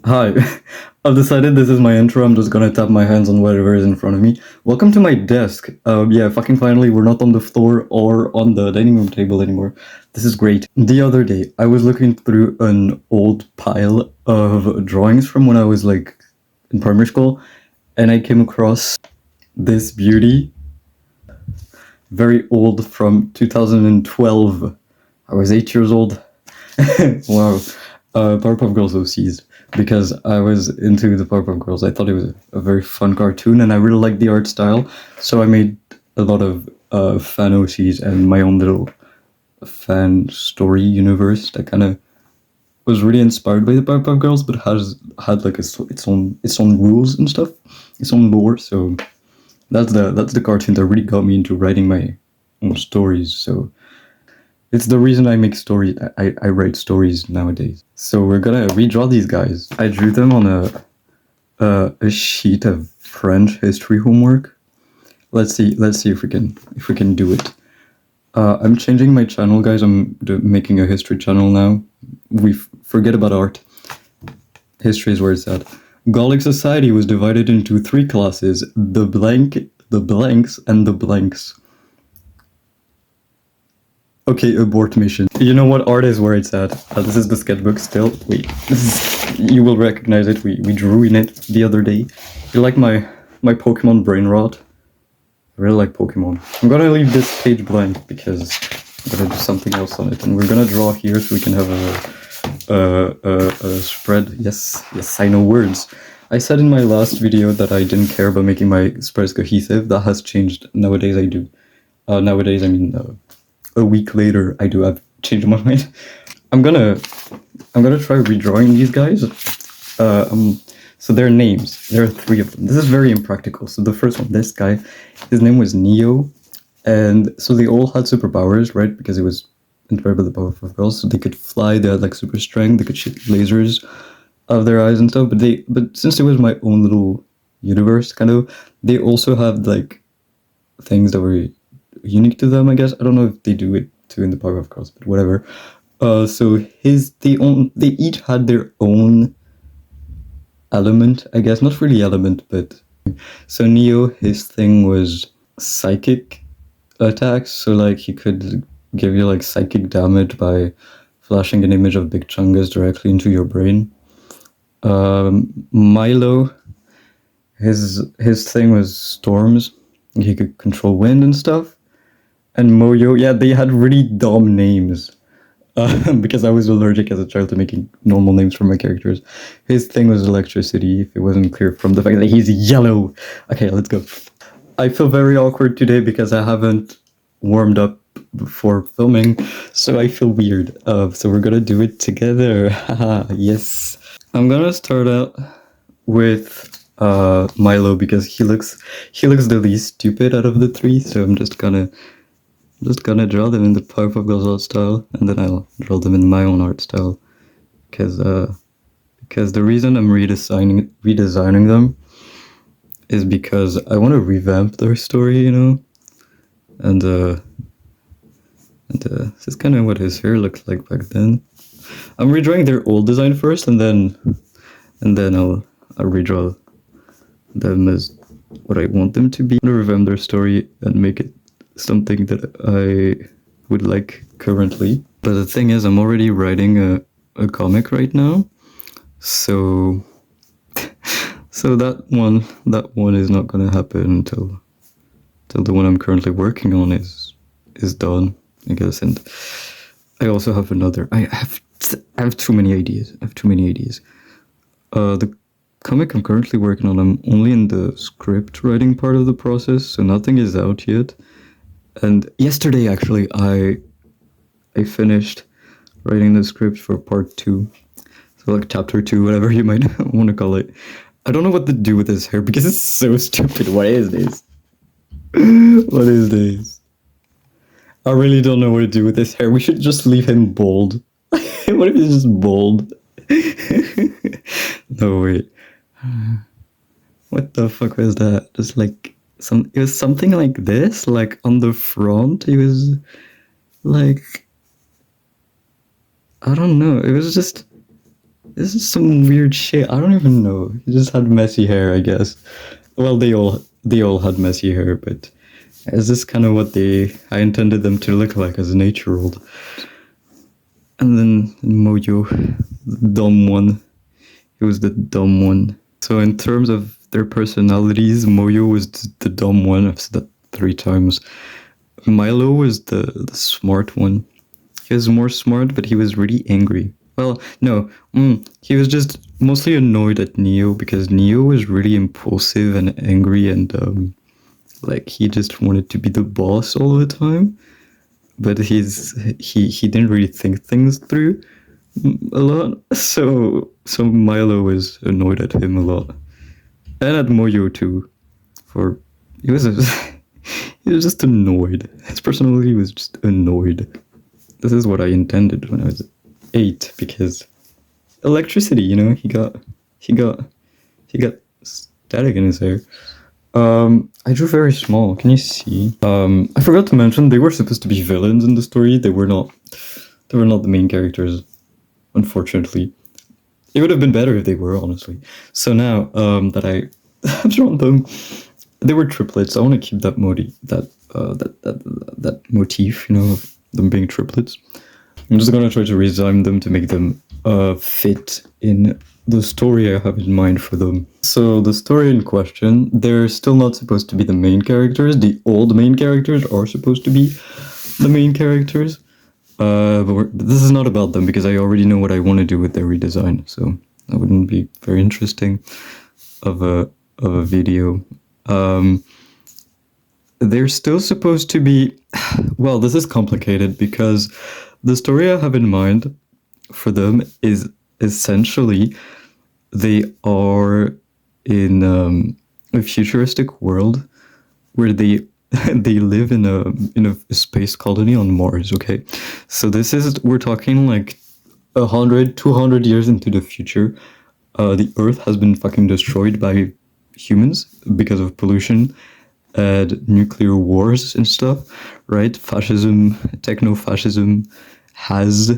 Hi, I've decided this is my intro. I'm just gonna tap my hands on whatever is in front of me. Welcome to my desk. Yeah, fucking finally, we're not on the floor or on the dining room table anymore. This is great. The other day, I was looking through an old pile of drawings from when I was like in primary school, and I came across this beauty, very old from 2012. I was 8 years old. Wow. Powerpuff Girls OCs, because I was into the Powerpuff Girls. I thought it was a very fun cartoon, and I really liked the art style. So I made a lot of fan OCs and my own little fan story universe that kind of was really inspired by the Powerpuff Girls, but had like its own rules and stuff, its own lore. So that's the cartoon that really got me into writing my own stories. So it's the reason I make stories. I write stories nowadays. So we're gonna redraw these guys. I drew them on a sheet of French history homework. Let's see if we can do it. I'm changing my channel, guys. I'm making a history channel now. We forget about art. History is where it's at. Gallic society was divided into three classes: the blank, the blanks, and the blanks. Okay, abort mission. You know what? Art is where it's at. This is the sketchbook still. Wait, you will recognize it. We drew in it the other day. You like my Pokemon brain rot? I really like Pokemon. I'm gonna leave this page blank because I'm gonna do something else on it, and we're gonna draw here so we can have a spread. Yes, I know words. I said in my last video that I didn't care about making my spreads cohesive. That has changed. Nowadays I do. Nowadays, I mean, a week later, I do have changed my mind. I'm gonna try redrawing these guys. So their names. There are three of them. This is very impractical. So the first one, this guy, his name was Neo, and so they all had superpowers, right? Because it was inspired by the Powerpuff Girls. So they could fly. They had like super strength. They could shoot lasers out of their eyes and stuff. But since it was my own little universe, kind of, they also had like things that were unique to them, I guess. I don't know if they do it too in the Powerpuff Girls, but whatever. So they each had their own element, I guess. Not really element, but so Neo, his thing was psychic attacks. So like he could give you like psychic damage by flashing an image of Big Chungus directly into your brain. Milo, his thing was storms. He could control wind and stuff. And Moyo, yeah, they had really dumb names. Because I was allergic as a child to making normal names for my characters. His thing was electricity, if it wasn't clear from the fact that he's yellow. Okay, let's go. I feel very awkward today because I haven't warmed up before filming, so I feel weird. So we're gonna do it together. Yes. I'm gonna start out with Milo because he looks the least stupid out of the three, so I'm just gonna draw them in the Powerpuff Girls art style, and then I'll draw them in my own art style, because the reason I'm redesigning them is because I want to revamp their story, you know, and this is kind of what his hair looked like back then. I'm redrawing their old design first, and then I'll redraw them as what I want them to be. I'm gonna revamp their story and make it something that I would like currently. But the thing is, I'm already writing a comic right now, so that one is not gonna happen until the one I'm currently working on is done, I guess. And I also have another. I have too many ideas. The comic I'm currently working on, I'm only in the script writing part of the process, so nothing is out yet. And yesterday, actually, I finished writing the script for part 2. So like chapter 2, whatever you might want to call it. I don't know what to do with his hair because it's so stupid. What is this? What is this? I really don't know what to do with his hair. We should just leave him bald. What if he's just bald? No, wait. What the fuck was that? Just like it was something like this, like on the front. It was like, I don't know. It this is some weird shit. I don't even know. He just had messy hair, I guess. Well, they all had messy hair, but is this kind of what I intended them to look like as an 8-year-old? And then Mojo, the dumb one. He was the dumb one. So in terms of their personalities, Mojo was the dumb one. I've said that 3 times. Milo was the smart one. He was more smart, but he was really angry. Well, no, he was just mostly annoyed at Neo because Neo was really impulsive and angry and like he just wanted to be the boss all the time. But he didn't really think things through a lot. So Milo was annoyed at him a lot, and at Mojo too. He was he was just annoyed. His personality was just annoyed. This is what I intended when I was 8 because electricity, you know, he got static in his hair. I drew very small. Can you see? I forgot to mention they were supposed to be villains in the story. They were not the main characters, unfortunately. It would have been better if they were, honestly. So now that I have drawn them, they were triplets. I want to keep that that motif, you know, of them being triplets. I'm just gonna try to redesign them to make them fit in the story I have in mind for them. So the story in question, they're still not supposed to be the main characters. The old main characters are supposed to be the main characters. But this is not about them because I already know what I want to do with their redesign. So that wouldn't be very interesting of a video. They're still supposed to be, well, this is complicated because the story I have in mind for them is essentially they are in a futuristic world where they live in a space colony on Mars. Okay, so we're talking like 100, 200 years into the future. The Earth has been fucking destroyed by humans because of pollution and nuclear wars and stuff, right? Fascism, techno-fascism has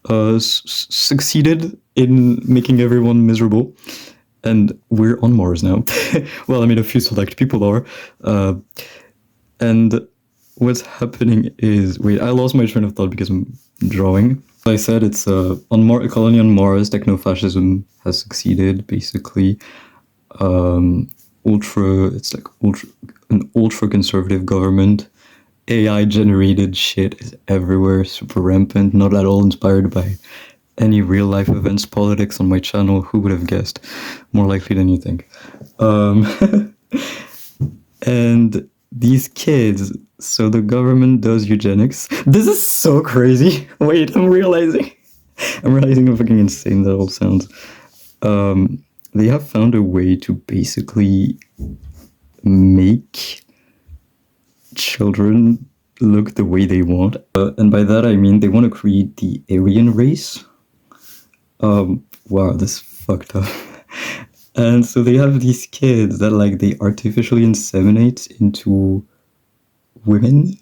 succeeded in making everyone miserable, and we're on Mars now. Well, I mean, a few select people are, and what's happening is, wait, I lost my train of thought because I'm drawing. I said it's a colony on Mars. Techno-fascism has succeeded, basically. An ultra conservative government. AI generated shit is everywhere, super rampant, not at all inspired by any real life events, politics on my channel. Who would have guessed? More likely than you think. And these kids, so the government does eugenics. This is so crazy. Wait, I'm realizing how fucking insane that all sounds. They have found a way to basically make children look the way they want. And by that I mean they want to create the Aryan race. Wow, this is fucked up. And so they have these kids that like they artificially inseminate into women.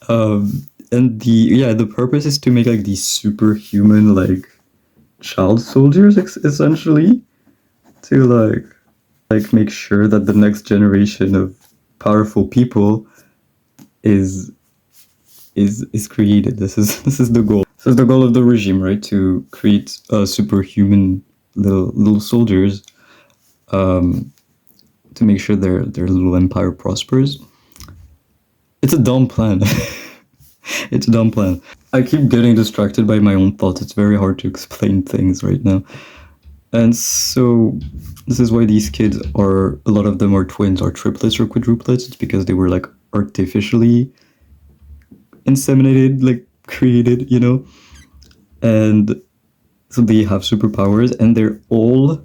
And the purpose is to make like these superhuman like child soldiers essentially, to like make sure that the next generation of powerful people is created. This is the goal. This is the goal of the regime, right? To create superhuman little soldiers, to make sure their little empire prospers. It's a dumb plan. It's a dumb plan. I keep getting distracted by my own thoughts. It's very hard to explain things right now. And so this is why these kids a lot of them are twins or triplets or quadruplets. It's because they were like artificially inseminated, like created, you know? And so they have superpowers and they're all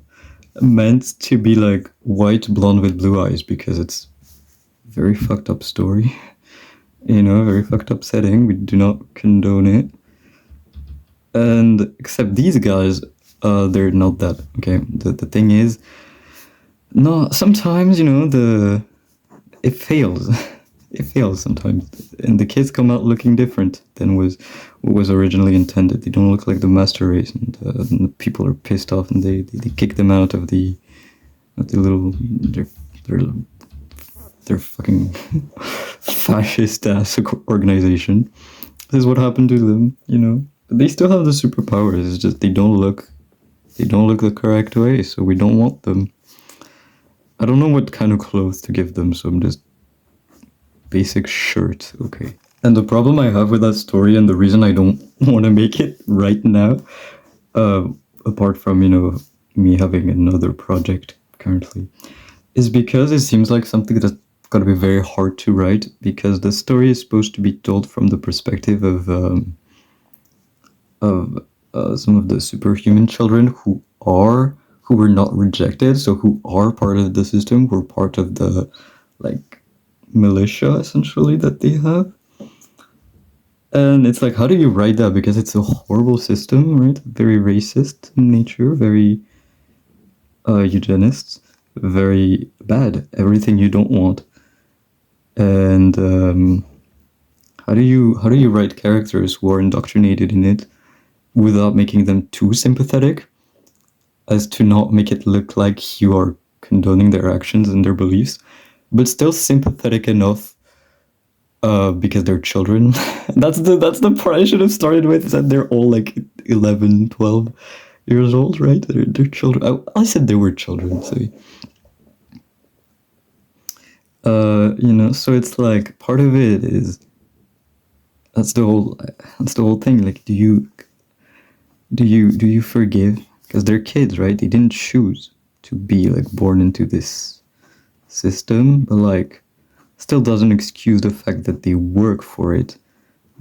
meant to be like white, blonde with blue eyes because it's a very fucked up story. You know, very fucked up setting. We do not condone it. And except these guys, they're not that. Okay, the thing is, no, sometimes, you know, it fails. it fails sometimes, and the kids come out looking different than what was originally intended. They don't look like the master race, and the people are pissed off, and they kick them out of the little their fucking fascist ass organization. This is what happened to them, you know. But they still have the superpowers. It's just they don't look the correct way, so we don't want them. I don't know what kind of clothes to give them, so I'm just basic shirt, okay. And the problem I have with that story, and the reason I don't want to make it right now, apart from, you know, me having another project currently, is because it seems like something that's gonna be very hard to write, because the story is supposed to be told from the perspective of some of the superhuman children who were not rejected, so who are part of the system, who are part of the, like, militia, essentially, that they have. And it's like, how do you write that? Because it's a horrible system, right? Very racist in nature, very eugenist, very bad, everything you don't want. And how do you write characters who are indoctrinated in it without making them too sympathetic, as to not make it look like you are condoning their actions and their beliefs, but still sympathetic enough because they're children. that's the part I should have started with, is that they're all like 11, 12 years old, right? They're children. I said they were children, so you know, so it's like part of it is that's the whole thing. Like, do you forgive? Because they're kids, right? They didn't choose to be like born into this system, but like still doesn't excuse the fact that they work for it.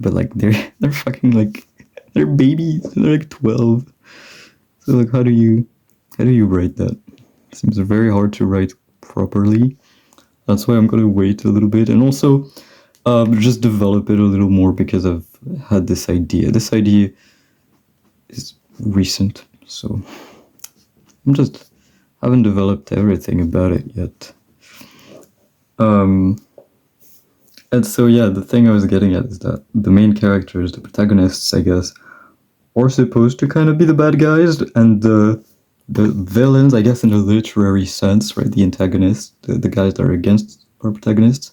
But like they're fucking like they're babies. They're like 12. So like how do you write that? It seems very hard to write properly. That's why I'm gonna wait a little bit, and also just develop it a little more, because I've had this idea. This idea is recent, so I'm just haven't developed everything about it yet. And so yeah, the thing I was getting at is that the main characters, the protagonists, I guess, are supposed to kind of be the bad guys, and the villains, I guess, in a literary sense, right? The antagonists, the guys that are against our protagonists,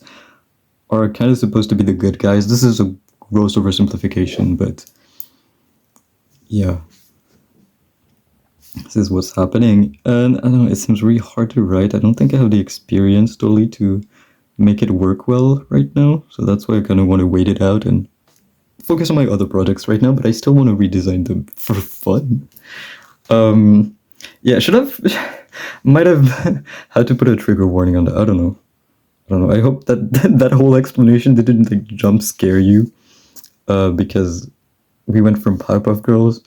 are kind of supposed to be the good guys. This is a gross oversimplification, but yeah, this is what's happening. And I don't know, it seems really hard to write. I don't think I have the experience totally to make it work well right now, so that's why I kind of want to wait it out and focus on my other projects right now, but I still want to redesign them for fun. Yeah, might have had to put a trigger warning on that. I don't know. I hope that whole explanation didn't like jump scare you, because we went from Powerpuff Girls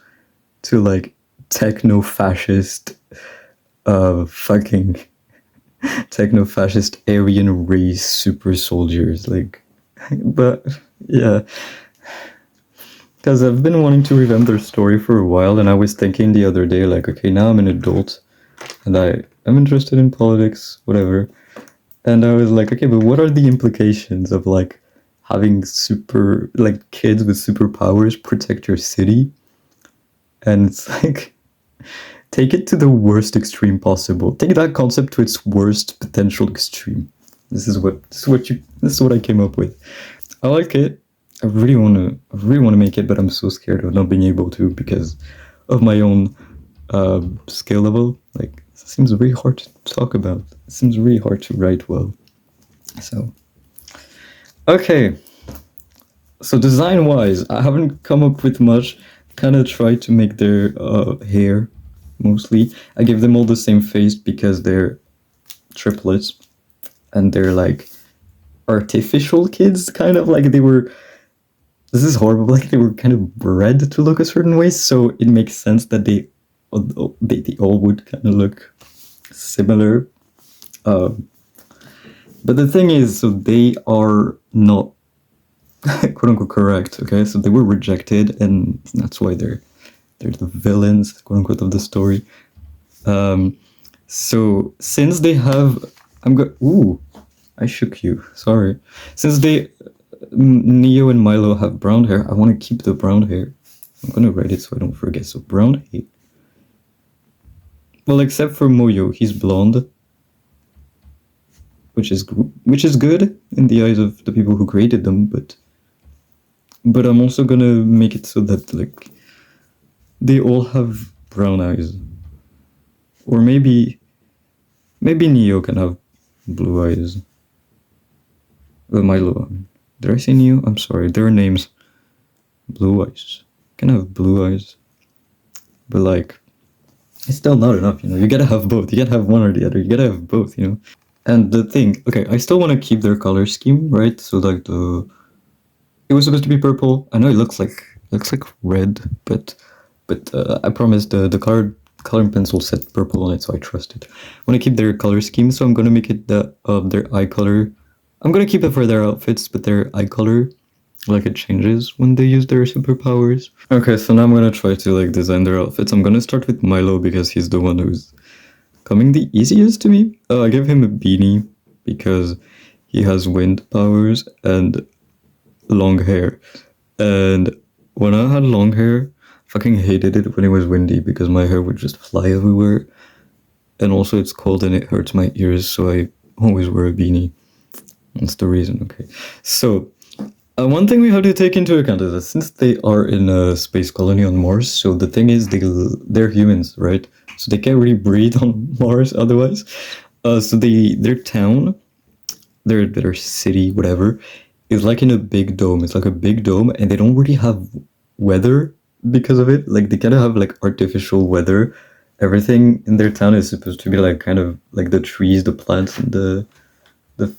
to like techno-fascist, fucking techno-fascist Aryan race super soldiers. Like, but yeah. Because I've been wanting to revamp their story for a while, and I was thinking the other day, like, okay, now I'm an adult, and I'm interested in politics, whatever. And I was like, okay, but what are the implications of, like, having kids with superpowers protect your city? And it's like, take it to the worst extreme possible. Take that concept to its worst potential extreme. This is what I came up with. I like it. I really want to make it, but I'm so scared of not being able to because of my own skill level. Like, it seems really hard to talk about. It seems really hard to write well. So, okay. So design-wise, I haven't come up with much. Kind of tried to make their hair, mostly. I give them all the same face because they're triplets, and they're like artificial kids, kind of like they were. This is horrible. Like they were kind of bred to look a certain way, so it makes sense that they all would kind of look similar. But the thing is, so they are not quote unquote correct. Okay, so they were rejected, and that's why they're the villains, quote unquote, of the story. So since they have, I I shook you. Sorry. Since Neo and Milo have brown hair, I want to keep the brown hair. I'm gonna write it so I don't forget. So brown hair. Well, except for Moyo, he's blonde, which is good in the eyes of the people who created them. But I'm also gonna make it so that like they all have brown eyes, or maybe Neo can have blue eyes. Milo. Did I say Neo? I'm sorry. There are names. Blue eyes. Can have blue eyes, but like, it's still not enough. You know, you gotta have both. You gotta have one or the other. You gotta have both. You know. And the thing, okay, I still want to keep their color scheme, right? So like it was supposed to be purple. I know it looks like red, but I promised the coloring pencil said purple on it, so I trust it. I want to keep their color scheme, so I'm gonna make it their eye color. I'm gonna keep it for their outfits, but their eye color, like, it changes when they use their superpowers. Okay, so now I'm gonna try to like design their outfits. I'm gonna start with Milo because he's the one who's coming the easiest to me. I gave him a beanie because he has wind powers and long hair. And when I had long hair, I fucking hated it when it was windy because my hair would just fly everywhere. And also it's cold and it hurts my ears, so I always wear a beanie. That's the reason, okay. So, one thing we have to take into account is that since they are in a space colony on Mars, so the thing is they're humans, right? So they can't really breathe on Mars otherwise. So their town, their city, whatever, is like in a big dome. It's like a big dome, and they don't really have weather because of it. Like, they kind of have like artificial weather. Everything in their town is supposed to be like kind of like the trees, the plants, and the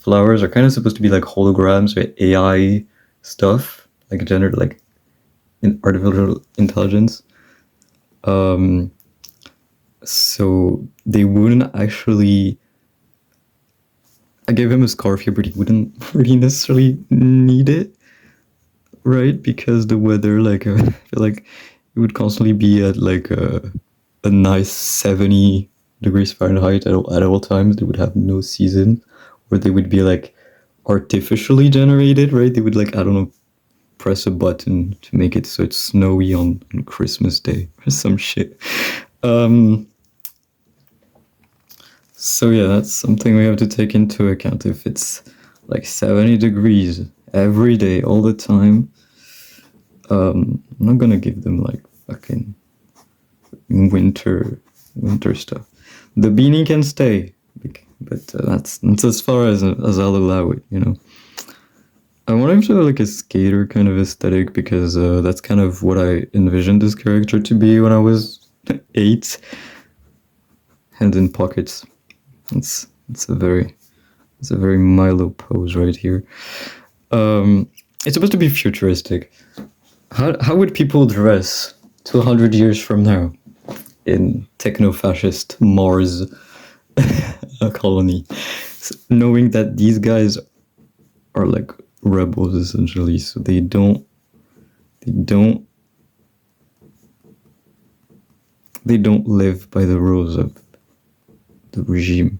flowers are kind of supposed to be like holograms or AI stuff, like generated like in artificial intelligence. So they wouldn't actually. I gave him a scarf here, but he wouldn't really necessarily need it, right? Because the weather, like, I feel like it would constantly be at like a nice 70 degrees Fahrenheit at all times. They would have no season, or they would be like artificially generated, right? They would, like, I don't know, press a button to make it so it's snowy on Christmas Day or some shit. So yeah, that's something we have to take into account. If it's like 70 degrees every day, all the time, I'm not gonna give them like fucking winter stuff. The beanie can stay, but that's as far as I'll allow it, you know. I want him to have like a skater kind of aesthetic because that's kind of what I envisioned this character to be when I was 8. Hands in pockets. It's a very Milo pose right here. It's supposed to be futuristic. How would people dress 200 years from now in techno-fascist Mars colony, knowing that these guys are like rebels essentially, so they don't live by the rules of the regime.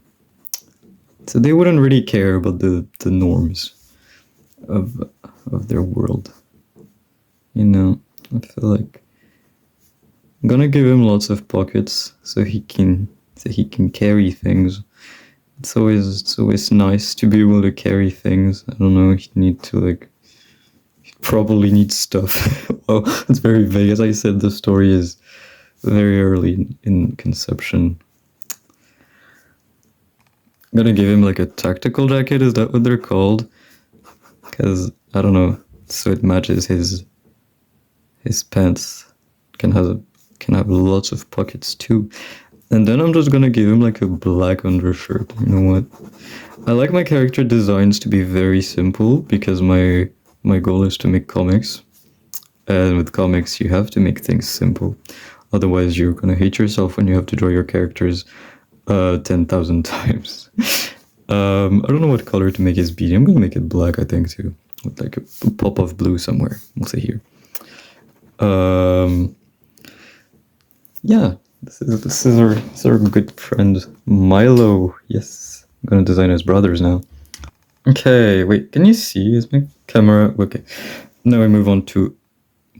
So they wouldn't really care about the norms of their world. You know, I feel like I'm gonna give him lots of pockets so he can carry things. It's always nice to be able to carry things. I don't know, he probably needs stuff. Well, it's very vague. As I said, the story is very early in conception. I'm gonna give him like a tactical jacket, is that what they're called? Because, I don't know, so it matches his pants. Can have lots of pockets too. And then I'm just gonna give him like a black undershirt. You know what? I like my character designs to be very simple because my goal is to make comics. And with comics, you have to make things simple. Otherwise, you're gonna hate yourself when you have to draw your characters 10,000 times. I don't know what color to make his beanie. I'm gonna make it black, I think, too, with like a pop of blue somewhere. We'll say here. Yeah, this is our good friend Milo. Yes, I'm gonna design his brothers now. Okay, wait, can you see? Is my camera okay? Now I move on to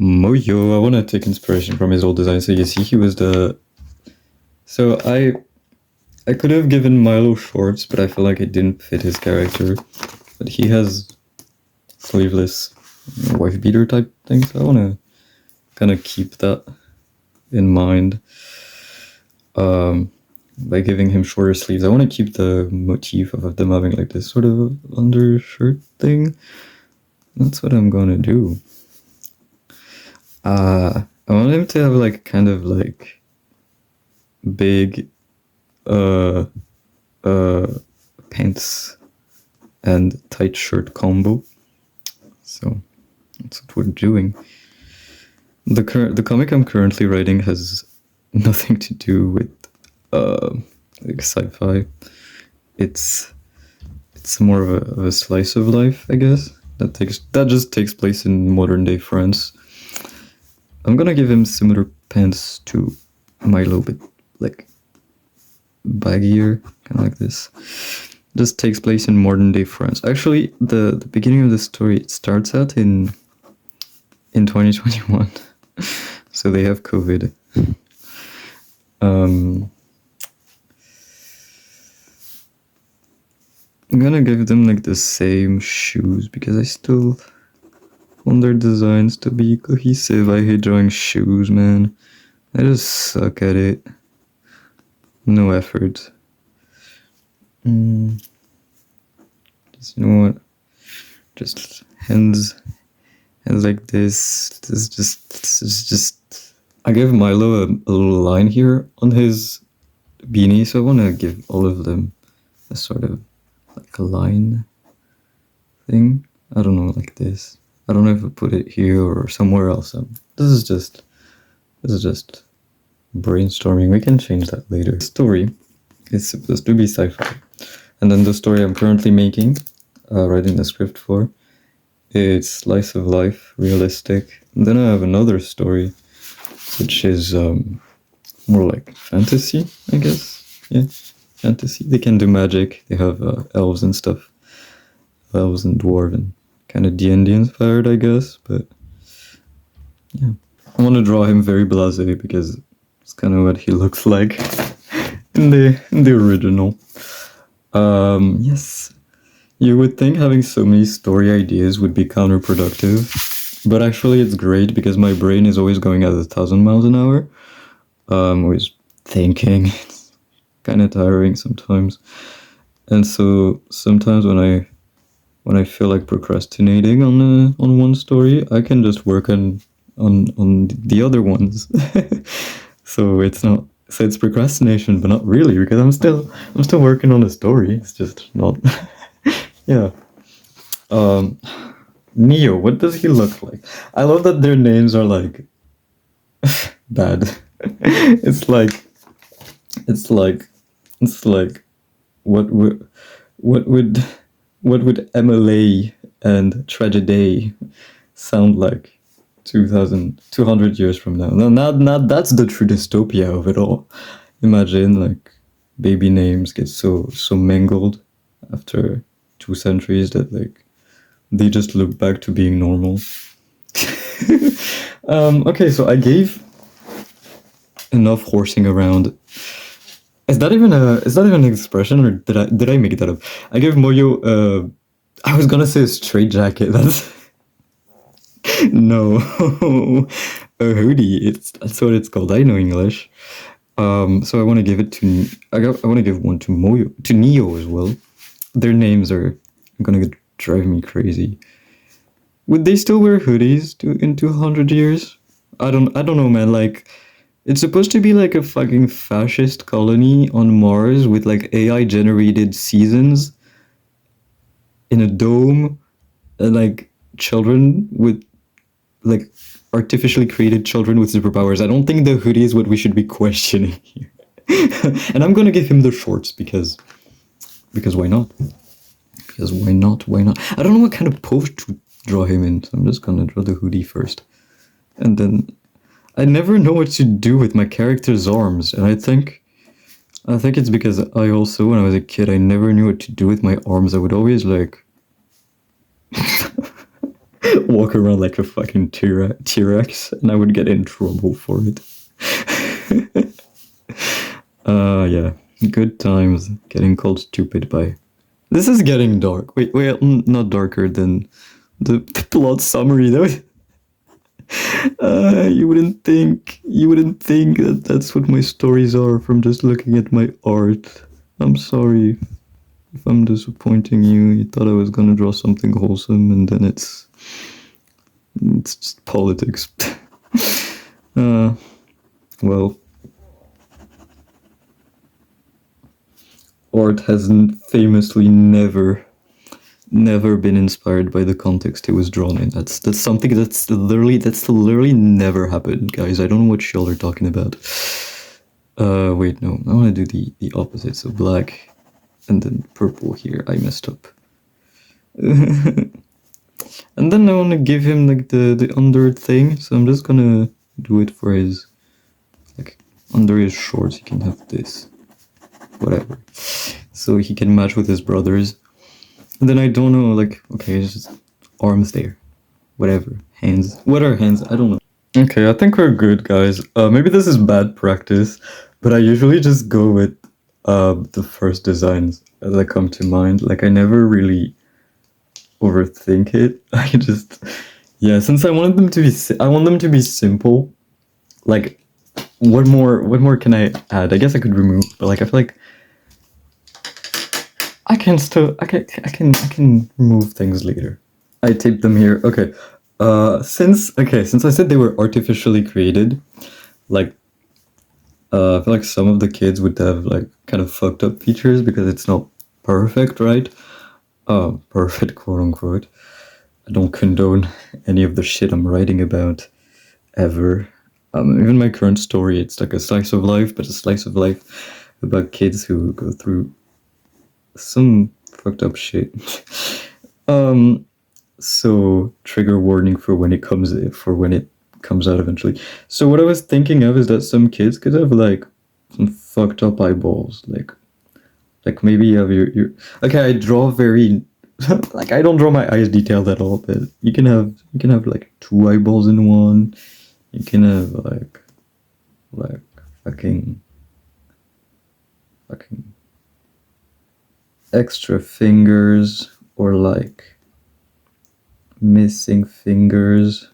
Moyo. I want to take inspiration from his old design. So you see, he was the. So I could have given Milo shorts, but I feel like it didn't fit his character. But he has sleeveless wife beater type thing, so I want to kind of keep that in mind. By giving him shorter sleeves, I want to keep the motif of them having like this sort of undershirt thing. That's what I'm gonna do. I want him to have like kind of like big pants and tight shirt combo. So that's what we're doing. The comic I'm currently writing has nothing to do with like sci-fi. It's more of a slice of life, I guess. That just takes place in modern day France. I'm gonna give him similar pants to Milo, but like baggier, kind of like this. This takes place in modern day France. Actually, the beginning of the story, it starts out in 2021, so they have COVID. I'm gonna give them like the same shoes because I still want their designs to be cohesive. I hate drawing shoes, man. I just suck at it. No effort. Just, you know what? Just hands like this. This is just. I gave Milo a little line here on his beanie, so I want to give all of them a sort of like a line thing. I don't know, like this. I don't know if I put it here or somewhere else. This is just brainstorming. We can change that later. The story is supposed to be sci-fi, and then the story I'm currently making, writing the script for, it's slice of life, realistic. And then I have another story, which is more like fantasy, I guess. Yeah, fantasy. They can do magic. They have elves and stuff. Elves and dwarf and kind of D&D inspired, I guess. But yeah, I want to draw him very blasé because it's kind of what he looks like in the original. Yes, you would think having so many story ideas would be counterproductive, but actually it's great because my brain is always going at 1,000 miles an hour. Always thinking. It's kind of tiring sometimes, and so sometimes when I feel like procrastinating on one story, I can just work on the other ones. So it's procrastination, but not really, because I'm still working on the story. It's just not. Yeah. Neo, what does he look like? I love that their names are like bad. It's like what would MLA and Tragedy sound like 200 years from now? Now that's the true dystopia of it all. Imagine like baby names get so mangled after 2 centuries that like they just look back to being normal. Okay, so I gave enough horsing around. Is that even an expression, or did I make that up? I gave Moyo I was gonna say a straight jacket. That's no a hoodie. That's what it's called. I know English. So I want to give it to I want to give one to Neo as well. Their names are gonna drive me crazy. Would they still wear hoodies in 200 years? I don't know, man. Like, it's supposed to be like a fucking fascist colony on Mars with like AI generated seasons in a dome, and like children with like artificially created children with superpowers. I don't think the hoodie is what we should be questioning here. And I'm gonna give him the shorts because why not? Because why not? Why not? I don't know what kind of pose to draw him in, so I'm just gonna draw the hoodie first. And then I never know what to do with my character's arms, and I think it's because I also, when I was a kid, I never knew what to do with my arms. I would always like walk around like a fucking T-Rex, and I would get in trouble for it. Yeah, good times. Getting called stupid by. This is getting dark. Wait, not darker than the plot summary though. You wouldn't think that that's what my stories are from just looking at my art. I'm sorry if I'm disappointing you. You thought I was gonna draw something wholesome, and then it's just politics. Well, art has famously never been inspired by the context it was drawn in. That's something that's literally never happened, guys. I don't know what y'all are talking about. Wait, no, I want to do the opposite. So black, and then purple here. I messed up. And then I want to give him like the under thing. So I'm just gonna do it for his, like, under his shorts. He can have this, whatever. So he can match with his brothers. And then I don't know, like, okay, it's just arms there. Whatever. Hands. What are hands? I don't know. Okay, I think we're good, guys. Maybe this is bad practice, but I usually just go with the first designs that come to mind. Like, I never really overthink it. I just, yeah, since I want them to be simple. Like, what more can I add? I guess I could remove, but like, I feel like I can remove things later. I taped them here. Okay. Since I said they were artificially created, like, I feel like some of the kids would have like kind of fucked up features because it's not perfect, right? Perfect, quote unquote. I don't condone any of the shit I'm writing about ever. Even my current story, it's like a slice of life, but a slice of life about kids who go through some fucked up shit. So trigger warning for when it comes out eventually. So what I was thinking of is that some kids could have like some fucked up eyeballs, like maybe you have your okay, I draw very like, I don't draw my eyes detailed at all, but you can have like two eyeballs in one. You can have like fucking extra fingers, or like missing fingers.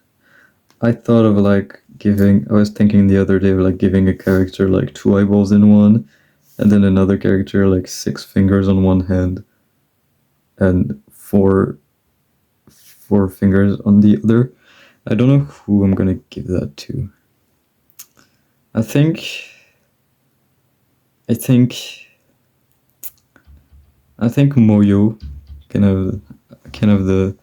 I thought of like I was thinking the other day of like giving a character like two eyeballs in one, and then another character like 6 fingers on one hand and four fingers on the other. I don't know who I'm gonna give that to. I think Moyo can have the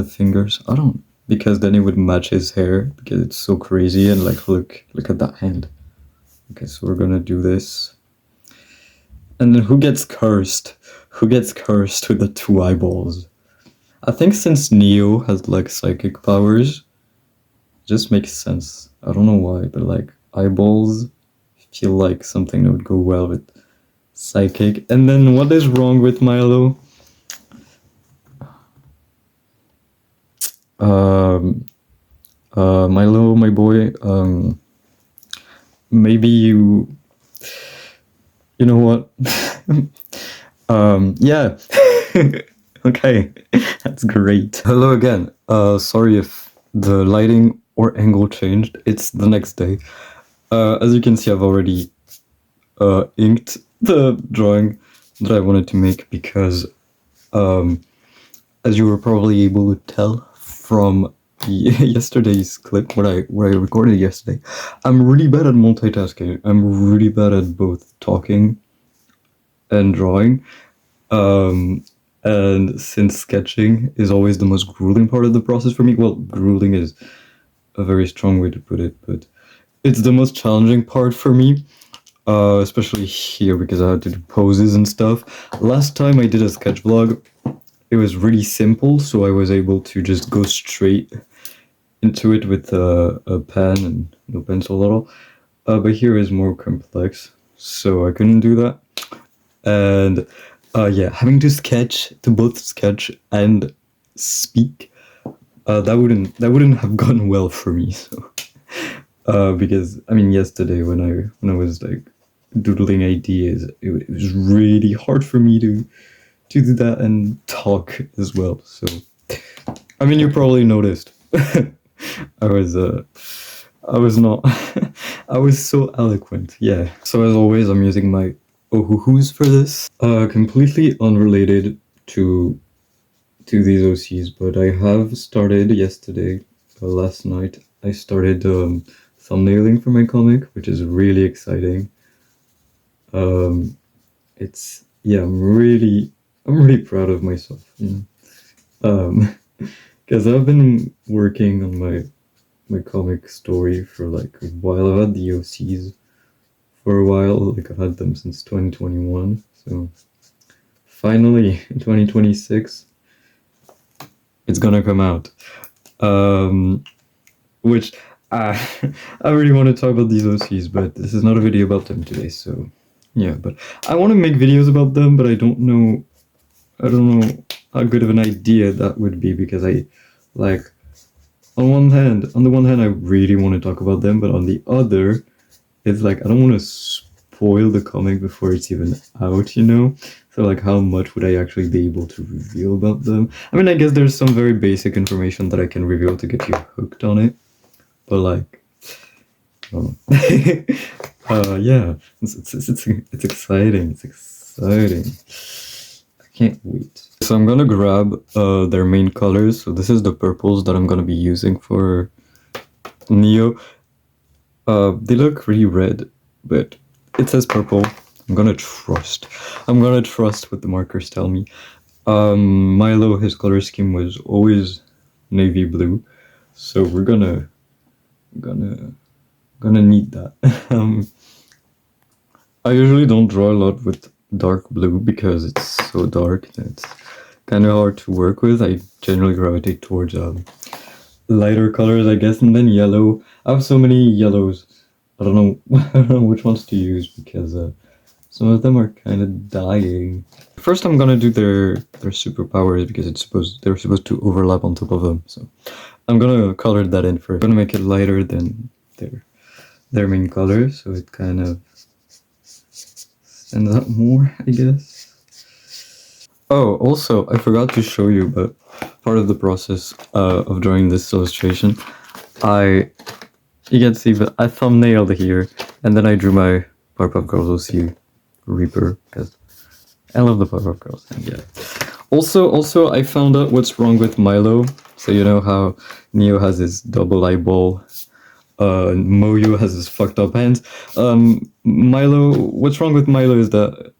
fingers. I don't, because then it would match his hair because it's so crazy, and like look at that hand. Okay, so we're gonna do this. And then who gets cursed? Who gets cursed with the 2 eyeballs? I think since Neo has like psychic powers, it just makes sense. I don't know why, but like eyeballs feel like something that would go well with psychic. And then what is wrong with Milo? Milo, my boy, maybe you know what? Yeah. Okay, that's great. Hello again. Sorry if the lighting or angle changed. It's the next day. As you can see, I've already inked the drawing that I wanted to make because, as you were probably able to tell from yesterday's clip, what I recorded yesterday, I'm really bad at multitasking. I'm really bad at both talking and drawing. And since sketching is always the most grueling part of the process for me, well, grueling is a very strong way to put it, but it's the most challenging part for me, especially here because I had to do poses and stuff. Last time I did a sketch vlog, it was really simple, so I was able to just go straight into it with a pen and no pencil at all. But here is more complex, so I couldn't do that. And Yeah, having to both sketch and speak, that wouldn't have gone well for me. So, because I mean, yesterday when I was like doodling ideas, it was really hard for me to do that and talk as well. So, I mean, you probably noticed. I was I was not. I was so eloquent. Yeah. So as always, I'm using my Ohuhus for this. Completely unrelated to these OCs, but I have started yesterday, last night. I started thumbnailing for my comic, which is really exciting. It's yeah, I'm really proud of myself. You know, because I've been working on my comic story for like a while. I've had the OCs for a while. Like I've had them since 2021. So finally, in 2026, it's gonna come out. Which I really want to talk about these OCs, but this is not a video about them today. So yeah, but I want to make videos about them, but I don't know how good of an idea that would be because I like on the one hand, I really want to talk about them, but on the other, it's like I don't want to spoil the comic before it's even out, you know? So like how much would I actually be able to reveal about them? I mean, I guess there's some very basic information that I can reveal to get you hooked on it, but like, I don't know. Yeah, it's exciting. It's exciting. I can't wait. So I'm gonna grab their main colors. So this is the purples that I'm gonna be using for Neo. They look really red, but it says purple. I'm gonna trust what the markers tell me. Milo, his color scheme was always navy blue, so we're gonna need that. I usually don't draw a lot with dark blue because it's so dark and it's kind of hard to work with. I generally gravitate towards lighter colors, I guess, and then yellow. I have so many yellows. I don't know which ones to use because some of them are kind of dying. First, I'm gonna do their superpowers because they're supposed to overlap on top of them. So I'm gonna color that in first. I'm gonna make it lighter than their main color, so it kind of stands out more, I guess. Oh, also, I forgot to show you, but part of the process of drawing this illustration, you can see that I thumbnailed here, and then I drew my Powerpuff Girls OC Reaper, because I love the Powerpuff Girls, and yeah. Also, I found out what's wrong with Milo. So you know how Neo has his double eyeball, Moyo has his fucked up hands. Milo, what's wrong with Milo is that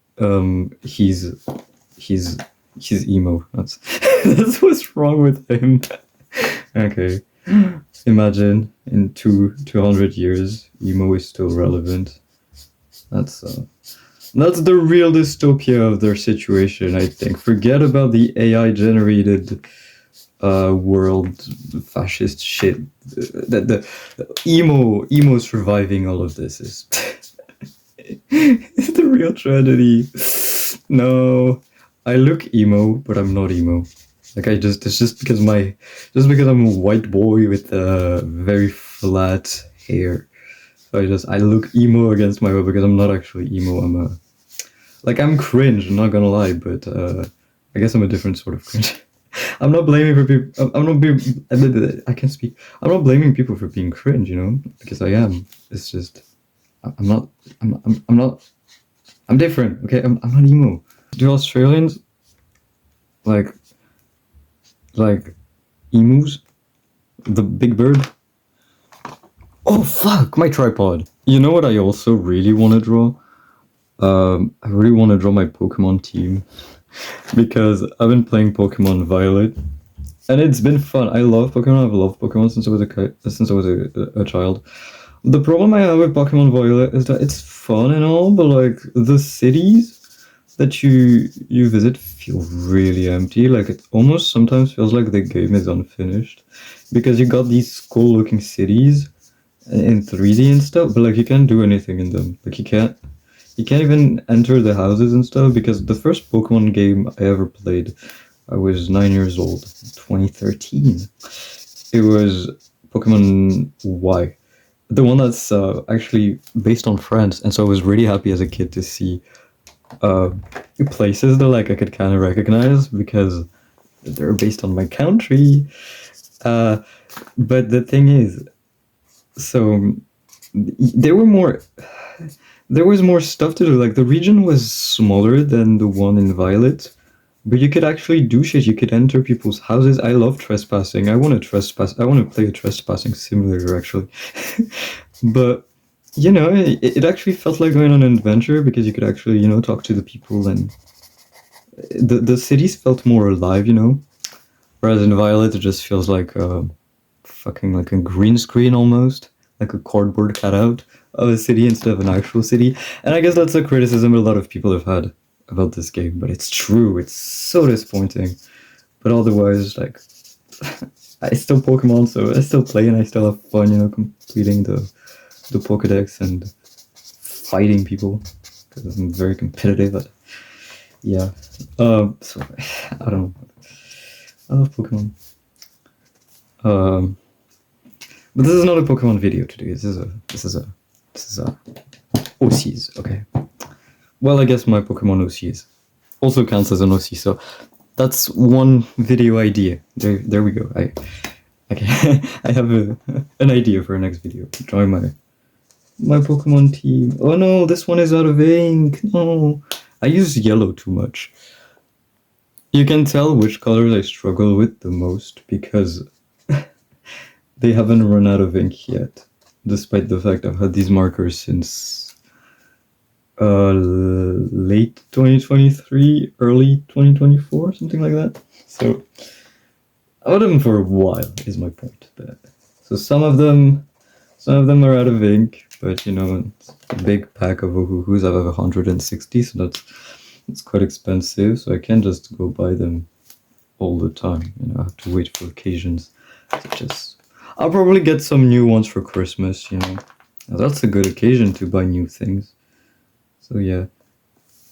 he's emo. That's what's wrong with him. Okay. Imagine in 200 years, emo is still relevant. That's the real dystopia of their situation, I think. Forget about the AI generated world fascist shit. The emo surviving all of this is it's the real tragedy. No, I look emo, but I'm not emo. Like it's just because I'm a white boy with very flat hair. So I look emo against my will because I'm not actually emo. I'm cringe. I'm not gonna lie, but I guess I'm a different sort of cringe. I'm not blaming for people. I can't speak. I'm not blaming people for being cringe, you know, because I am. It's just I'm not. I'm not. I'm different. Okay, I'm not emo. Do Australians like emus? The big bird? Oh fuck, my tripod. You know what I also really want to draw? I really want to draw my Pokemon team because I've been playing Pokemon Violet and it's been fun. I love Pokemon. I've loved Pokemon since I was a child. The problem I have with Pokemon Violet is that it's fun and all, but like the cities that you visit feel really empty. Like it almost sometimes feels like the game is unfinished because you got these cool looking cities in 3D and stuff, but like you can't do anything in them. Like you You can't even enter the houses and stuff because the first Pokemon game I ever played, I was 9 years old, 2013. It was Pokemon Y, the one that's actually based on France, and so I was really happy as a kid to see uh, places that like I could kind of recognize because they're based on my country. Uh, but the thing is, so there were more. There was more stuff to do. Like the region was smaller than the one in Violet, but you could actually do shit. You could enter people's houses. I love trespassing. I want to trespass. I want to play a trespassing simulator actually. But you know, it actually felt like going on an adventure because you could actually, you know, talk to the people, and the cities felt more alive, you know. Whereas in Violet, it just feels like fucking like a green screen almost, like a cardboard cutout of a city instead of an actual city. And I guess that's a criticism a lot of people have had about this game, but it's true. It's so disappointing. But otherwise, like, I still Pokemon, so I still play and I still have fun, you know, completing the Pokedex and fighting people because I'm very competitive. But yeah, so I don't know. I love Pokemon. But this is not a Pokemon video today. This is a OCs. Okay. Well, I guess my Pokemon OCs also counts as an OC. So that's one video idea. There we go. Okay. I have an idea for a next video. Drawing my Pokemon team. Oh no, this one is out of ink. No, I use yellow too much. You can tell which colors I struggle with the most because they haven't run out of ink yet, despite the fact I've had these markers since late 2023, early 2024, something like that. So I've had them for a while, is my point. So some of them are out of ink, but you know, it's a big pack of Ohuhus. I have 160, so it's quite expensive. So I can't just go buy them all the time. You know, I have to wait for occasions such as. I'll probably get some new ones for Christmas, you know. Now, that's a good occasion to buy new things. So yeah.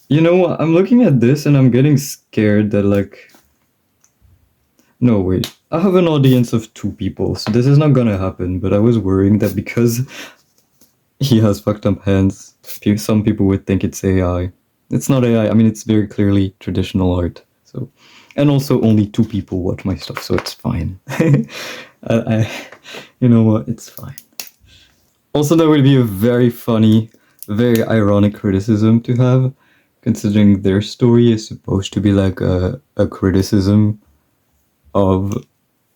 You know what? I'm looking at this and I'm getting scared that like... No, wait. I have an audience of 2 people, so this is not gonna happen, but I was worrying that because he has fucked up hands, some people would think it's AI. It's not AI. I mean, it's very clearly traditional art. So, and also only 2 people watch my stuff, so it's fine. You know what? It's fine. Also, that would be a very funny, very ironic criticism to have, considering their story is supposed to be like a criticism of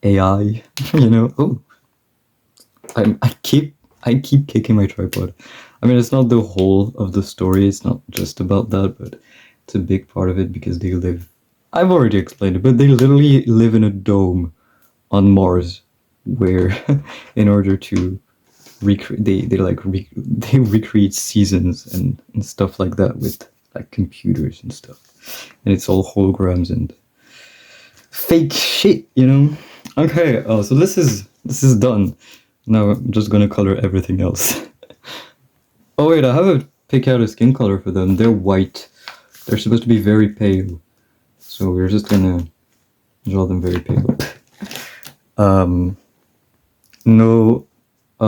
AI. You know? Oh, I keep kicking my tripod. I mean, it's not the whole of the story. It's not just about that, but it's a big part of it because they live. I've already explained it, but they literally live in a dome on Mars, where in order to recreate, they recreate seasons and stuff like that with like computers and stuff, and it's all holograms and fake shit, you know. Okay, so this is done. Now I'm just gonna color everything else. Oh wait, I have to pick out a skin color for them. They're white. They're supposed to be very pale. So we're just gonna draw them very pale. No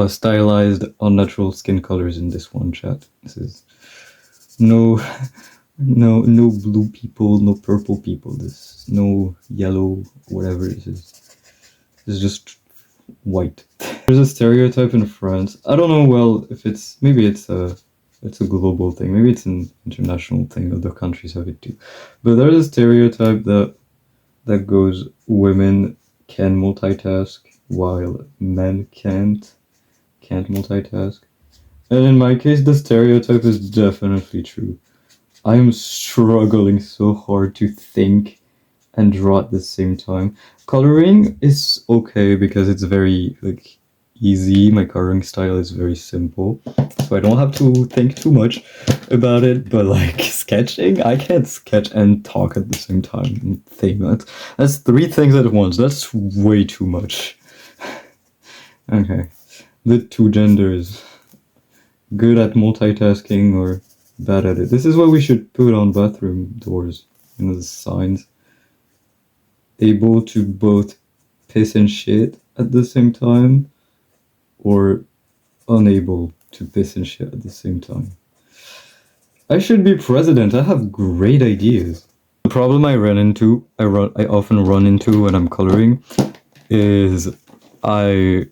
stylized unnatural skin colors in this one, chat. This is no blue people, no purple people. This no yellow, whatever this is. This is just white. There's a stereotype in France. I don't know well if it's maybe it's a global thing. Maybe it's an international thing. Other countries have it too. But there's a stereotype that goes women can multitask while men can't multitask. And in my case, the stereotype is definitely true. I am struggling so hard to think and draw at the same time. Coloring is okay because it's very like easy. My coloring style is very simple, so I don't have to think too much about it. But like sketching, I can't sketch and talk at the same time and think. That's 3 things at once. That's way too much. Okay, the 2 genders, good at multitasking or bad at it. This is what we should put on bathroom doors. You know, the signs. Able to both piss and shit at the same time, or unable to piss and shit at the same time. I should be president. I have great ideas. The problem I often run into when I'm coloring is I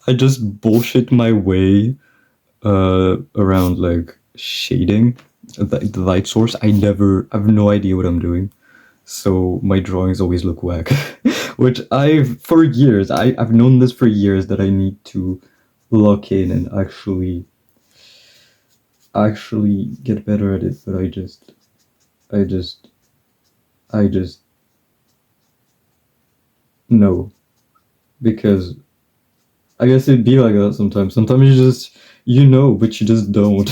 I just bullshit my way around like shading the light source. I have no idea what I'm doing, so my drawings always look whack. Which I've known this for years, that I need to lock in and actually get better at it, but I just no, because I guess it'd be like that sometimes. Sometimes but you just don't.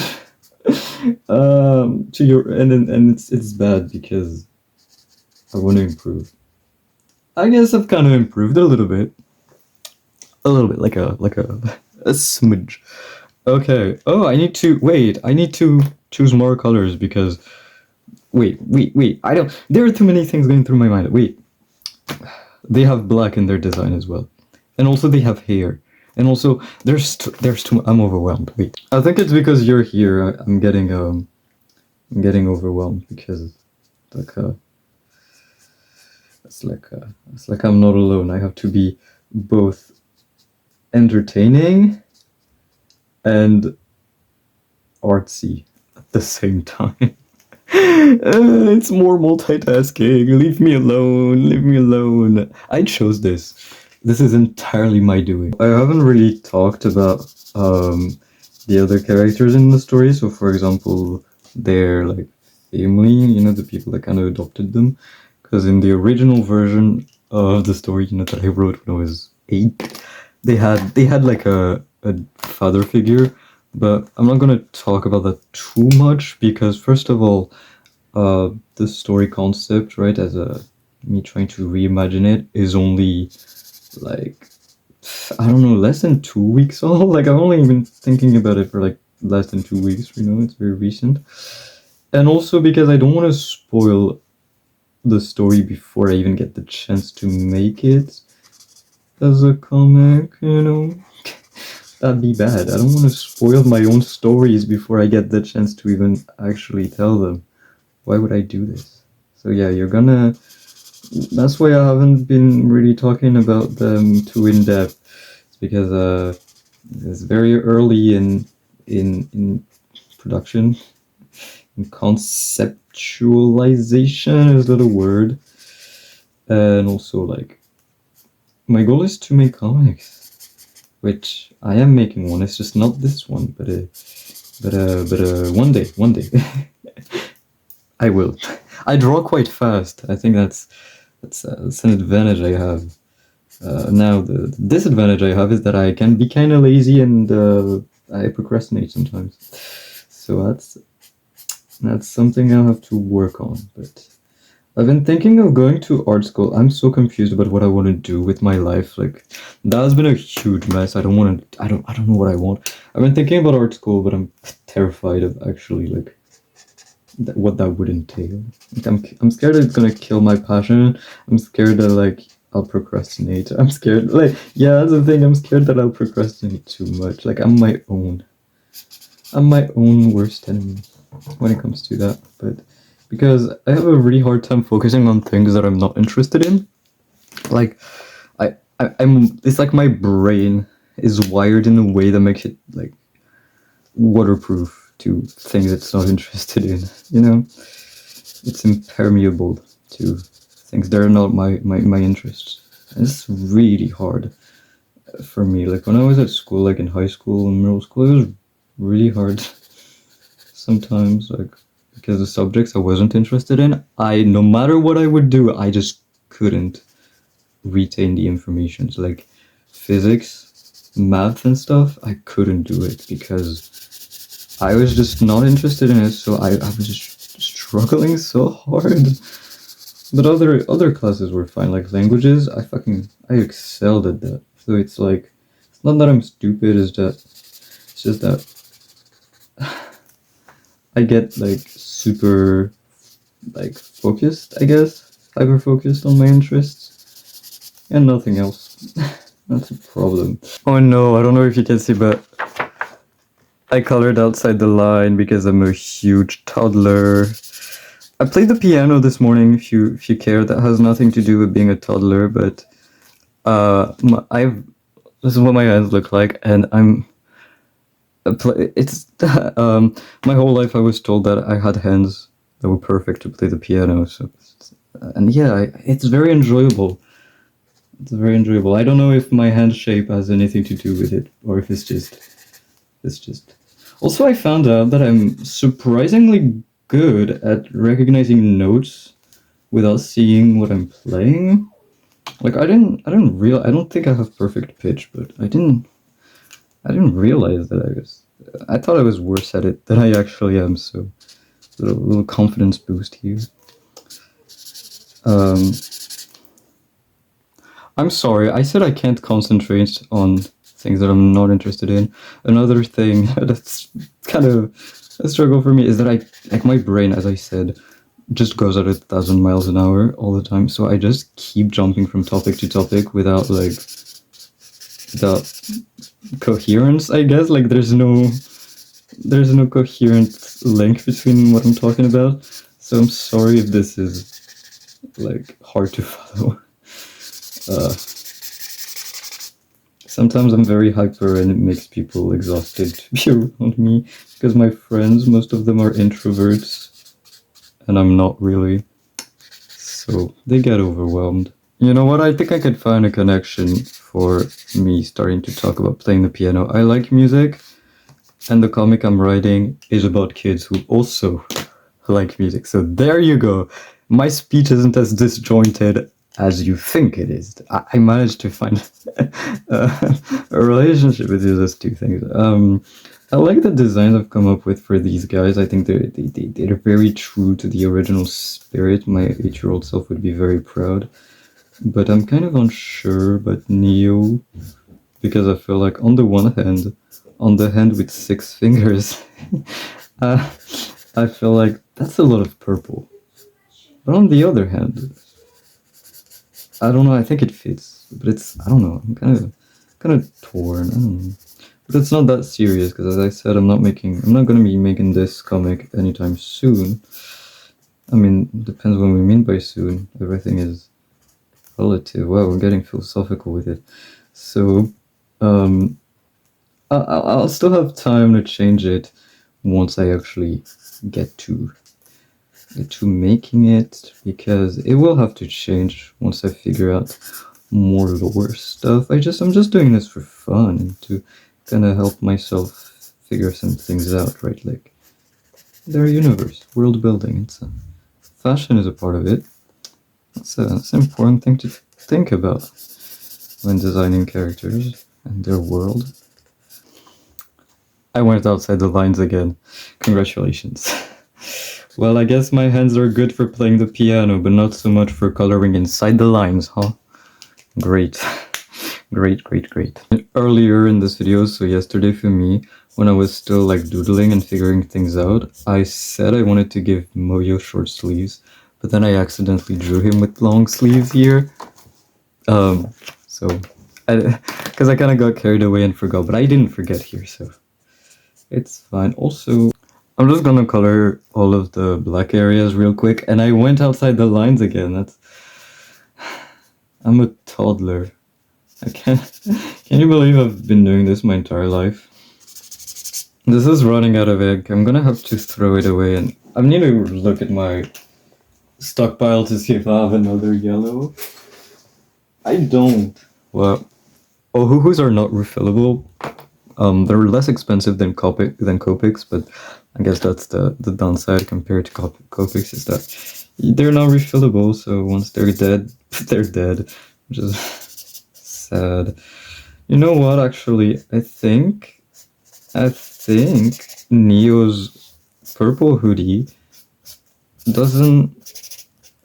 And it's bad because I want to improve. I guess I've kind of improved a little bit, like a a smidge. Okay. Oh, I need to choose more colors because wait. I don't. There are too many things going through my mind. Wait. They have black in their design as well, and also they have hair, and also there's too. I'm overwhelmed. Wait. I think it's because you're here. I'm getting overwhelmed because like it's like I'm not alone. I have to be both entertaining and artsy at the same time. It's more multitasking. Leave me alone. Leave me alone. I chose this. This is entirely my doing. I haven't really talked about the other characters in the story. So, for example, their like family. You know, the people that kind of adopted them. Because in the original version of the story, you know, that I wrote when I was 8, they had like a father figure. But I'm not gonna talk about that too much because, first of all, the story concept, right, as me trying to reimagine it, is only like, I don't know, less than 2 weeks old. Like, I've only been thinking about it for like less than 2 weeks. You know, it's very recent, and also because I don't want to spoil the story before I even get the chance to make it as a comic. You know. That'd be bad. I don't want to spoil my own stories before I get the chance to even actually tell them. Why would I do this? So yeah, that's why I haven't been really talking about them too in depth. It's because it's very early in production. And conceptualization is that a word? And also, like, my goal is to make comics. Which I am making one. It's just not this one, but one day, I will. I draw quite fast. I think that's an advantage I have. Now the disadvantage I have is that I can be kind of lazy and I procrastinate sometimes. So that's something I'll have to work on. But I've been thinking of going to art school. I'm so confused about what I want to do with my life. Like, that has been a huge mess. I don't know what I want. I've been thinking about art school, but I'm terrified of actually like what that would entail. Like, I'm scared it's gonna kill my passion. I'm scared that like I'll procrastinate. I'm scared like, yeah, that's the thing. I'm scared that I'll procrastinate too much. Like, I'm my own worst enemy when it comes to that. But because I have a really hard time focusing on things that I'm not interested in. Like, it's like my brain is wired in a way that makes it like waterproof to things it's not interested in. You know, it's impermeable to things that are not my interests. And it's really hard for me. Like, when I was at school, like in high school and middle school, it was really hard sometimes, like, because the subjects I wasn't interested in, no matter what I would do, I just couldn't retain the information. So like physics, math and stuff, I couldn't do it because I was just not interested in it. So I was just struggling so hard. But other classes were fine. Like languages, I excelled at that. So it's like, it's not that I'm stupid, it's just that I get like super like focused, I guess, hyper focused on my interests and nothing else. That's a problem. Oh no, I don't know if you can see, but I colored outside the line because I'm a huge toddler. I played the piano this morning. If you care, that has nothing to do with being a toddler, but I've this is what my hands look like, and it's my whole life I was told that I had hands that were perfect to play the piano. So, and yeah, it's very enjoyable. It's very enjoyable. I don't know if my hand shape has anything to do with it, or if it's just. Also, I found out that I'm surprisingly good at recognizing notes without seeing what I'm playing. Like I don't think I have perfect pitch, but I didn't realize that I thought I was worse at it than I actually am, so little confidence boost here. I'm sorry, I said I can't concentrate on things that I'm not interested in. Another thing that's kind of a struggle for me is that like my brain, as I said, just goes at 1,000 miles an hour all the time, so I just keep jumping from topic to topic without coherence, I guess. Like there's no coherent link between what I'm talking about. So I'm sorry if this is like hard to follow. Sometimes I'm very hyper and it makes people exhausted to be around me because my friends, most of them are introverts and I'm not really. So they get overwhelmed. You know what? I think I could find a connection for me starting to talk about playing the piano. I like music, and the comic I'm writing is about kids who also like music. So there you go. My speech isn't as disjointed as you think it is. I managed to find a relationship with these two things. I like the designs I've come up with for these guys. I think they're very true to the original spirit. My 8-year-old self would be very proud. But I'm kind of unsure about Neo, because I feel like on the one hand, on the hand with 6 fingers, I feel like that's a lot of purple. But on the other hand, I don't know, I think it fits. But I don't know, I'm kind of torn, I don't know. But it's not that serious, because as I said, I'm not gonna be making this comic anytime soon. I mean, it depends what we mean by soon. Everything is relative. Wow, we're getting philosophical with it. So, I'll still have time to change it once I actually get to making it, because it will have to change once I figure out more lore stuff. I'm just doing this for fun, to kind of help myself figure some things out, right? Like their universe, world building. Fashion is a part of it. That's an important thing to think about when designing characters and their world. I went outside the lines again. Congratulations. Well, I guess my hands are good for playing the piano, but not so much for coloring inside the lines, huh? Great. Great. Earlier in this video, so yesterday for me, when I was still like doodling and figuring things out, I said I wanted to give Moyo short sleeves, but then I accidentally drew him with long sleeves here. Because I kind of got carried away and forgot, but I didn't forget here, so it's fine. Also, I'm just gonna color all of the black areas real quick, and I went outside the lines again. I'm a toddler. Can you believe I've been doing this my entire life? This is running out of ink. I'm gonna have to throw it away, and I need to look at my stockpile to see if I have another yellow. I don't. Well, Ohuhus are not refillable. They're less expensive than Copics, but I guess that's the downside compared to Copics, is that they're not refillable, so once they're dead, they're dead, which is sad. You know what, actually, I think Neo's purple hoodie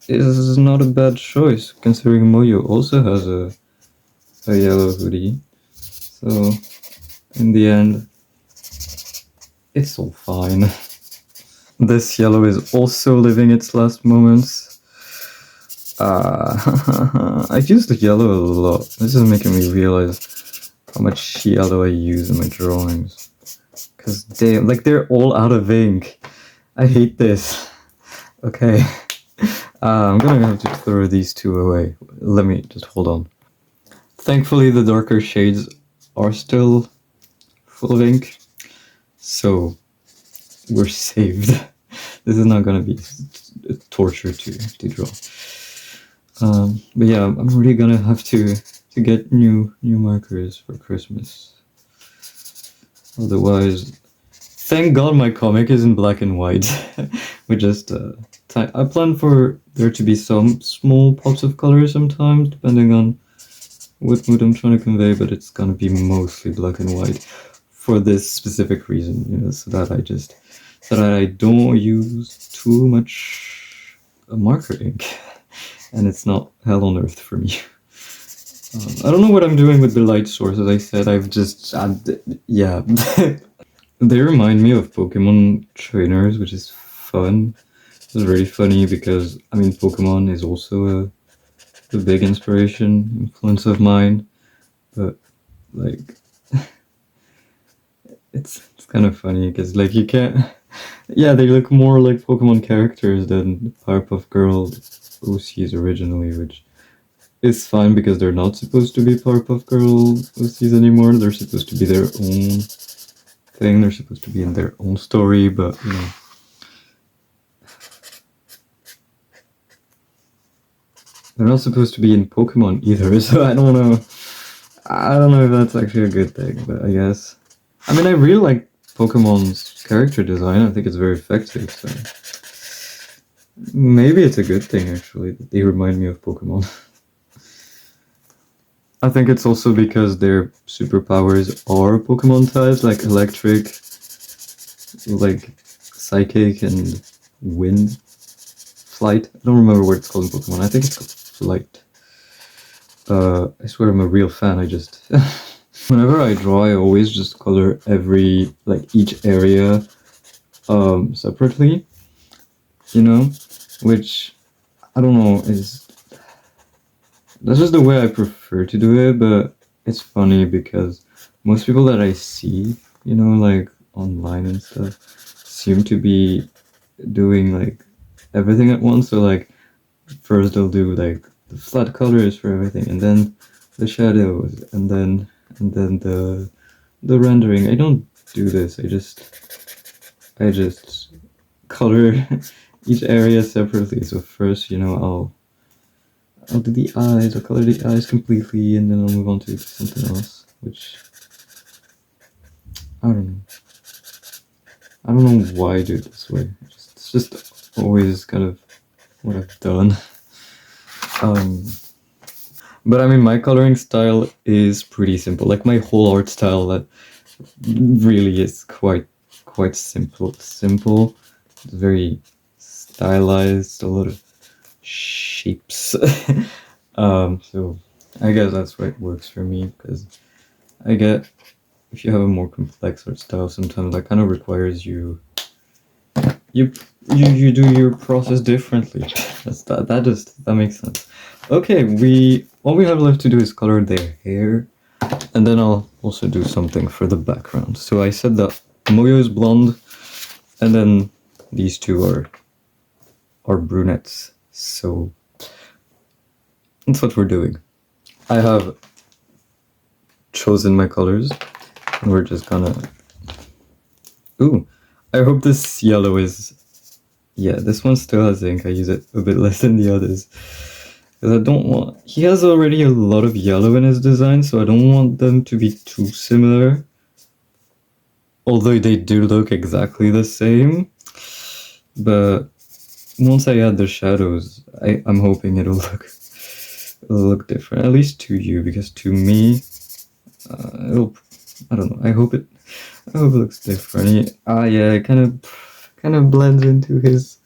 is not a bad choice, considering Moyo also has a yellow hoodie. So in the end, it's all fine. This yellow is also living its last moments. I use the yellow a lot. This is making me realize how much yellow I use in my drawings. Cause damn, like they're all out of ink. I hate this. Okay. I'm gonna have to throw these two away. Let me just hold on. Thankfully, the darker shades are still full of ink, so we're saved. This is not gonna be a torture to draw. But yeah, I'm really gonna have to get new markers for Christmas. Otherwise, thank God my comic is in black and white. We just I plan for there to be some small pops of color sometimes, depending on what mood I'm trying to convey, but it's gonna be mostly black and white for this specific reason, you know, so that I don't use too much marker ink, and it's not hell on earth for me. I don't know what I'm doing with the light source. As I said, I've just yeah. They remind me of Pokemon trainers, which is fun. It's really funny because I mean Pokemon is also a big influence of mine, but like it's kind of funny because like you can't. Yeah, they look more like Pokemon characters than Powerpuff Girl OCs originally, which is fine because they're not supposed to be Powerpuff Girl OCs anymore. They're supposed to be their own thing. They're supposed to be in their own story, but you know. They're not supposed to be in Pokemon either, so I don't know. I don't know if that's actually a good thing, but I guess. I mean, I really like Pokemon's character design. I think it's very effective, so maybe it's a good thing actually that they remind me of Pokemon. I think it's also because their superpowers are Pokemon types, like electric, like psychic, and wind. Flight. I don't remember what it's called in Pokemon. I think it's called Flight. I swear I'm a real fan. I just whenever I draw, I always just color each area separately, you know, which I don't know that's just the way I prefer to do it. But it's funny because most people that I see, you know, like online and stuff, seem to be doing like everything at once. So like first they'll do like the flat colors for everything, and then the shadows, and then the rendering. I don't do this. I just color each area separately. So first, you know, I'll do the eyes. I'll color the eyes completely, and then I'll move on to something else, which I don't know. I don't know why I do it this way. It's just always kind of what I've done. But I mean, my coloring style is pretty simple. Like my whole art style, that really is quite simple. It's very stylized. A lot of shapes. So I guess that's why it works for me, because I get if you have a more complex art style, sometimes that kind of requires you do your process differently. That makes sense. Okay, all we have left to do is color their hair, and then I'll also do something for the background. So I said that Moyo is blonde, and then these two are brunettes. So that's what we're doing. I have chosen my colors, and we're just gonna. Ooh, I hope this yellow is. Yeah, this one still has ink. I use it a bit less than the others. Because I don't want... He has already a lot of yellow in his design, so I don't want them to be too similar. Although they do look exactly the same. But once I add the shadows, I'm hoping it'll look different. At least to you, because to me, it'll... I don't know. I hope it looks different. Yeah, it kind of blends into his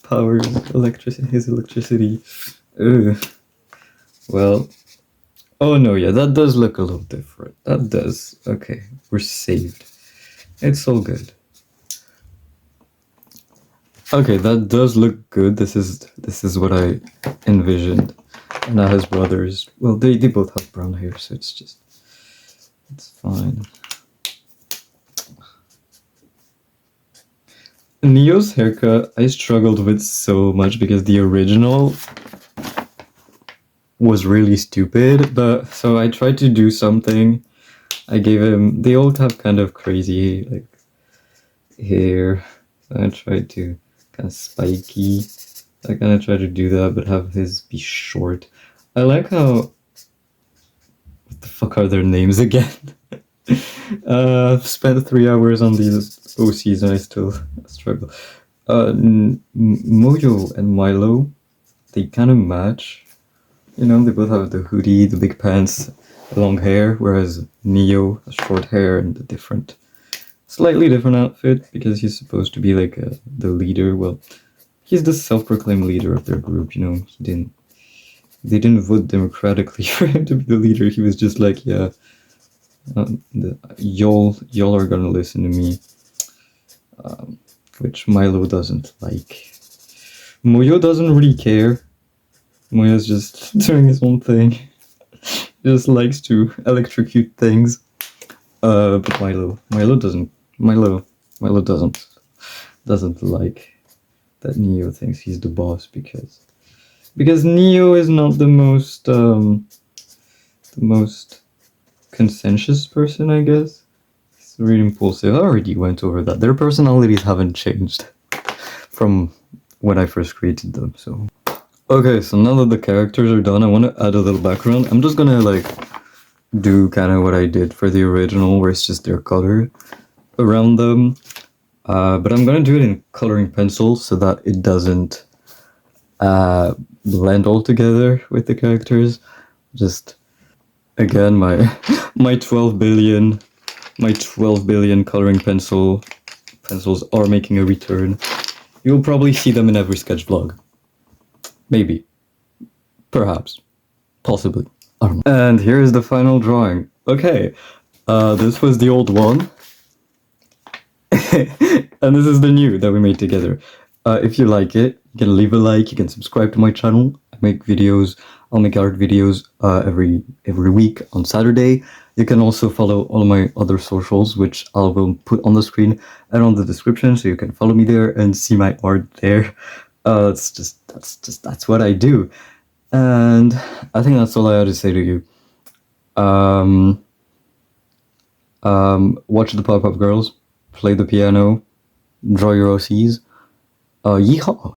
powers, his electricity. Ugh. Well, oh no, yeah, that does look a little different. That does. Okay, we're saved. It's all good. Okay, that does look good. This is what I envisioned. And now his brothers, well, they both have brown hair, so it's fine. Neo's haircut I struggled with so much because the original was really stupid, but so I tried to do something. I gave him, they all have kind of crazy like hair. I tried to kind of spiky. I kind of tried to do that, but have his be short. I like how, what the fuck are their names again? I've spent 3 hours on these OCs and I still struggle. Mojo and Milo, they kind of match. You know, they both have the hoodie, the big pants, the long hair, whereas Neo has short hair and a slightly different outfit because he's supposed to be like the leader. Well, he's the self-proclaimed leader of their group. You know, they didn't vote democratically for him to be the leader. He was just like, yeah, y'all are gonna listen to me, which Milo doesn't like. Moyo doesn't really care. Moyo's just doing his own thing. He just likes to electrocute things. But Milo doesn't like that Neo thinks he's the boss because Neo is not the most conscientious person, I guess. He's really impulsive. I already went over that. Their personalities haven't changed from when I first created them, so. Okay, so now that the characters are done, I want to add a little background. I'm just gonna like do kind of what I did for the original, where it's just their color around them. But I'm gonna do it in coloring pencil so that it doesn't blend all together with the characters. Just again, my 12 billion coloring pencils are making a return. You'll probably see them in every sketch vlog. Maybe. Perhaps. Possibly. I don't know. And here is the final drawing. Okay. This was the old one. And this is the new that we made together. If you like it, you can leave a like, you can subscribe to my channel. I make videos, I'll make art videos every week on Saturday. You can also follow all my other socials, which I will put on the screen and on the description, so you can follow me there and see my art there. That's what I do. And I think that's all I had to say to you. Watch the Pop-Up Girls, play the piano, draw your OCs. Yeehaw!